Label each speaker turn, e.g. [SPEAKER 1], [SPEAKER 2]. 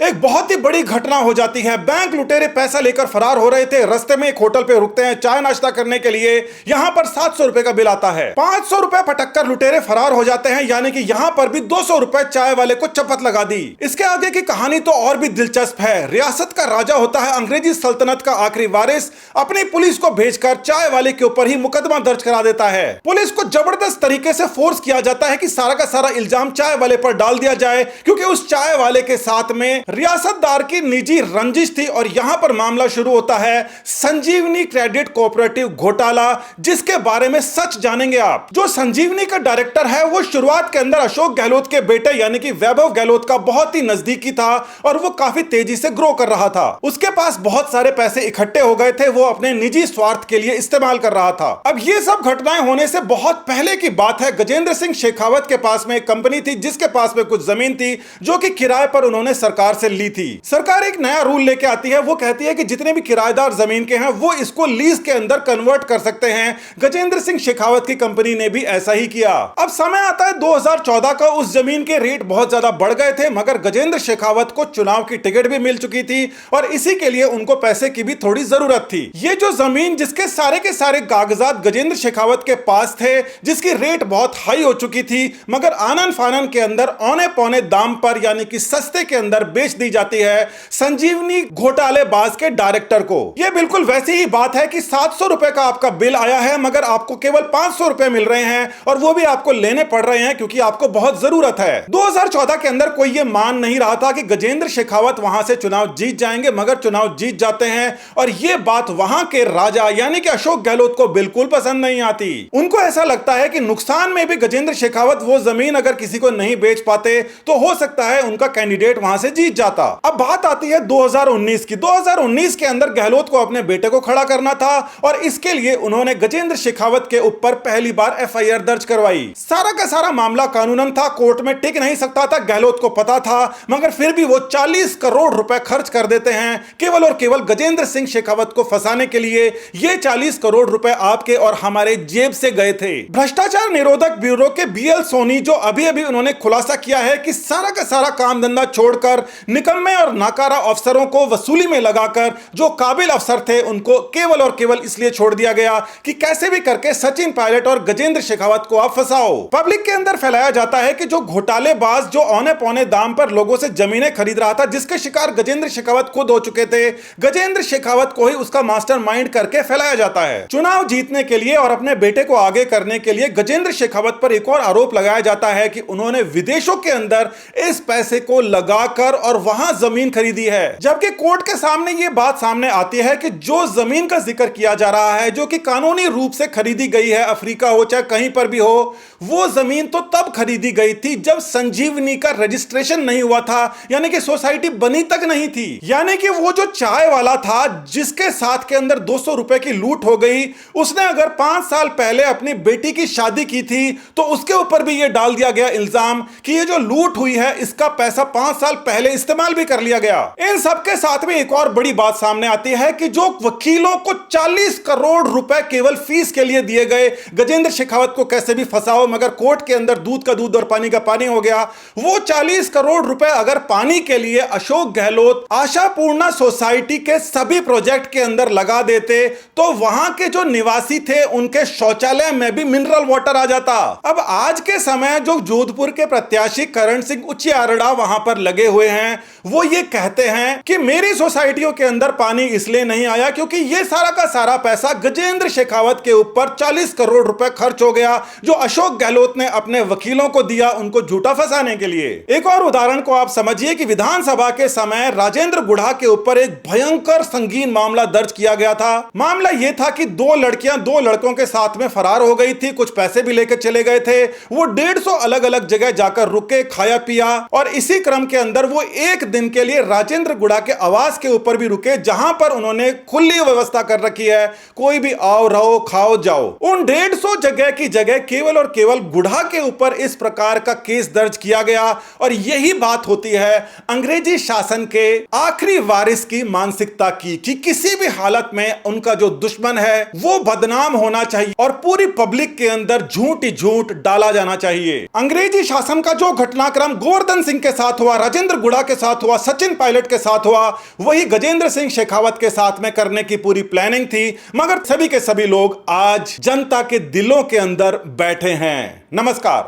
[SPEAKER 1] एक बहुत ही बड़ी घटना हो जाती है। बैंक लुटेरे पैसा लेकर फरार हो रहे थे। रास्ते में एक होटल पे रुकते हैं चाय नाश्ता करने के लिए। यहां पर 700 रुपए का बिल आता है। 500 रुपए पटक कर लुटेरे फरार हो जाते हैं, यानी कि यहां पर भी 200 रुपए चाय वाले को चपत लगा दी। इसके आगे की कहानी तो और भी दिलचस्प है। रियासत का राजा होता है अंग्रेजी सल्तनत का आखिरी वारिस, अपनी पुलिस को भेजकर चाय वाले के ऊपर ही मुकदमा दर्ज करा देता है। पुलिस को जबरदस्त तरीके से फोर्स किया जाता है कि सारा का सारा इल्जाम चाय वाले पर डाल दिया जाए, क्योंकि उस चाय वाले के साथ में रियासतदार की निजी रंजिश थी। और यहां पर मामला शुरू होता है संजीवनी क्रेडिट कोऑपरेटिव घोटाला, जिसके बारे में सच जानेंगे आप। जो संजीवनी का डायरेक्टर है वो शुरुआत के अंदर अशोक गहलोत के बेटे यानी कि वैभव गहलोत का बहुत ही नजदीकी था और वो काफी तेजी से ग्रो कर रहा था। उसके पास बहुत सारे पैसे इकट्ठे हो गए थे, वो अपने निजी स्वार्थ के लिए इस्तेमाल कर रहा था। अब ये सब घटनाएं होने से बहुत पहले की बात है। गजेंद्र सिंह शेखावत के पास में एक कंपनी थी जिसके पास में कुछ जमीन थी जो कि किराए पर उन्होंने सरकार से ली थी। सरकार एक नया रूल लेके आती है, वो कहती है कि जितने भी किराएदार जमीन के हैं वो इसको लीज के अंदर कन्वर्ट कर सकते हैं। गजेंद्र सिंह शेखावत की कंपनी ने भी ऐसा ही किया। अब समय आता है 2014 का, उस जमीन के रेट बहुत ज्यादा बढ़ गए थे, मगर गजेंद्र शेखावत को चुनाव की टिकट भी मिल चुकी थी और इसी के लिए उनको पैसे की भी थोड़ी जरूरत थी। ये जो जमीन जिसके सारे के सारे कागजात गजेंद्र शेखावत के पास थे, जिसकी रेट बहुत हाई हो चुकी थी, मगर आनन फानन के अंदर औने पौने दाम पर यानी कि सस्ते के अंदर बेच दी जाती है संजीवनी घोटालेबाज के डायरेक्टर को। यह बिल्कुल वैसी ही बात है कि 700 रुपए का आपका बिल आया है मगर आपको केवल 500 रुपए मिल रहे हैं और वो भी आपको लेने पड़ रहे हैं क्योंकि आपको बहुत जरूरत है। 2014 के अंदर कोई ये मान नहीं रहा था कि गजेंद्र शेखावत वहां से चुनाव जीत जाएंगे, मगर चुनाव जीत जाते हैं और यह बात वहां के राजा यानी कि अशोक गहलोत को बिल्कुल पसंद नहीं आती। उनको ऐसा लगता है कि नुकसान में भी गजेंद्र शेखावत वो जमीन अगर किसी को नहीं बेच पाते तो हो सकता है उनका कैंडिडेट वहां से जीत जाता। अब बात आती है 2019 की। 2019 के अंदर गहलोत को अपने बेटे को खड़ा करना था और इसके लिए उन्होंने गजेंद्र शेखावत के ऊपर पहली बार एफआईआर दर्ज करवाई। सारा का सारा मामला कानूनन था, कोर्ट में टिक नहीं सकता था, गहलोत को पता था, मगर फिर भी वो 40 करोड़ रुपए खर्च कर देते हैं केवल और केवल गजेंद्र सिंह शेखावत को फंसाने के लिए। ये 40 करोड़ रुपए आपके और हमारे जेब से गए थे। भ्रष्टाचार निरोधक ब्यूरो के बीएल सोनी जो अभी अभी उन्होंने खुलासा किया है कि सारा का सारा काम धंधा छोड़कर निकम्मे और नाकारा अफसरों को वसूली में लगाकर जो काबिल अफसर थे उनको केवल और केवल इसलिए छोड़ दिया गया कि कैसे भी करके सचिन पायलट और गजेंद्र शेखावत को आप फंसाओ। पब्लिक के अंदर फैलाया जाता है कि जो घोटालेबाज जो औने पौने दाम पर लोगों से जमीनें खरीद रहा था, जिसके शिकार गजेंद्र शेखावत खुद हो चुके थे, गजेंद्र शेखावत को ही उसका मास्टरमाइंड करके फैलाया जाता है। चुनाव जीतने के लिए और अपने बेटे को आगे करने के लिए गजेंद्र शेखावत पर एक और आरोप लगाया जाता है कि उन्होंने विदेशों के अंदर इस पैसे को लगाकर और वहां जमीन खरीदी है। जबकि कोर्ट के सामने यह बात सामने आती है कि जो जमीन का जिक्र किया जा रहा है जो कि कानूनी रूप से खरीदी गई है, अफ्रीका हो चाहे कहीं पर भी हो, वो जमीन तो तब खरीदी गई थी जब संजीवनी का रजिस्ट्रेशन नहीं हुआ था, यानी कि सोसाइटी बनी तक नहीं थी। यानी कि वो जो चाय वाला था जिसके साथ के अंदर 200 रुपए की लूट हो गई, उसने अगर 5 साल पहले अपनी बेटी की शादी की थी तो उसके ऊपर भी यह डाल दिया गया इल्जाम कि ये जो लूट हुई है इसका पैसा 5 साल पहले इस्तेमाल भी कर लिया गया। इन सबके साथ में एक और बड़ी बात सामने आती है कि जो वकीलों को 40 करोड़ रुपए केवल फीस के लिए दिए गए, गजेंद्र शेखावत को कैसे भी फंसाओ मगर कोर्ट के अंदर दूध का दूध और पानी का पानी हो गया। वो 40 करोड़ रुपए अगर पानी के लिए अशोक गहलोत आशापूर्णा सोसाइटी के सभी प्रोजेक्ट के अंदर लगा देते तो वहां के जो निवासी थे उनके शौचालय में भी मिनरल वाटर आ जाता। अब आज के समय जो जोधपुर के प्रत्याशी करण सिंह उचियारड़ा वहां पर लगे हुए हैं, वो ये कहते हैं कि मेरी सोसाइटियों के अंदर पानी इसलिए नहीं आया क्योंकि ये सारा का सारा पैसा गजेंद्र शेखावत के ऊपर 40 करोड़ रुपए खर्च हो गया जो अशोक गहलोत ने अपने वकीलों को दिया उनको झूठा फंसाने के लिए। एक और उदाहरण को आप समझिए कि विधानसभा के समय राजेंद्र गुढ़ा के ऊपर एक भयंकर संगीन मामला दर्ज किया गया था। मामला यह था कि 2 लड़कियां 2 लड़कों के साथ में फरार हो गई थी, कुछ पैसे भी लेकर चले गए थे। वो 150 अलग अलग जगह जाकर रुके, खाया पिया और इसी क्रम के अंदर वो एक दिन के लिए राजेंद्र गुढ़ा के आवास के ऊपर भी रुके जहां पर उन्होंने खुली व्यवस्था कर रखी है, कोई भी आओ रहो खाओ जाओ। उन 150 जगह की जगह केवल और केवल गुढ़ा के ऊपर इस प्रकार का केस दर्ज किया गया और यही बात होती है अंग्रेजी शासन के आखिरी वारिस की मानसिकता की कि किसी भी हालत में उनका जो दुश्मन है वो बदनाम होना चाहिए और पूरी पब्लिक के अंदर झूठ ही झूठ डाला जाना चाहिए। अंग्रेजी शासन का जो घटनाक्रम गोवर्धन सिंह के साथ हुआ, राजेंद्र गुढ़ा के के साथ हुआ, सचिन पायलट के साथ हुआ, वही गजेंद्र सिंह शेखावत के साथ में करने की पूरी प्लानिंग थी। मगर सभी के सभी लोग आज जनता के दिलों के अंदर बैठे हैं। नमस्कार।